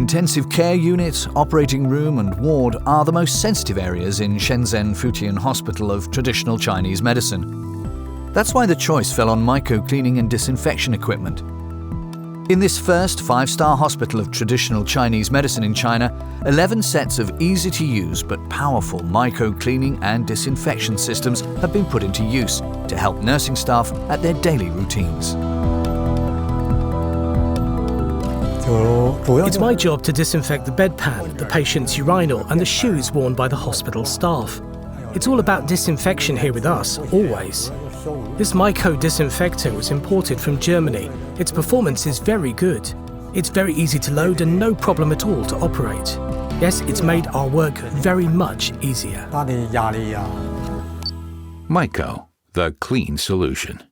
intensive care unit, operating room and ward are the most sensitive areas in Shenzhen Futian Hospital of traditional Chinese medicine. That's why the choice fell on MEIKO cleaning and disinfection equipment. In this first 5-star hospital of traditional Chinese medicine in China, 11 sets of easy-to-use but powerful MEIKO cleaning and disinfection systems have been put into use to help nursing staff at their daily routines. It's my job to disinfect the bedpan, the patient's urinal and the shoes worn by the hospital staff. It's all about disinfection here with us, always. This MEIKO disinfector was imported from Germany. Its performance is very good. It's very easy to load and no problem at all to operate. Yes, it's made our work very much easier. MEIKO, the clean solution.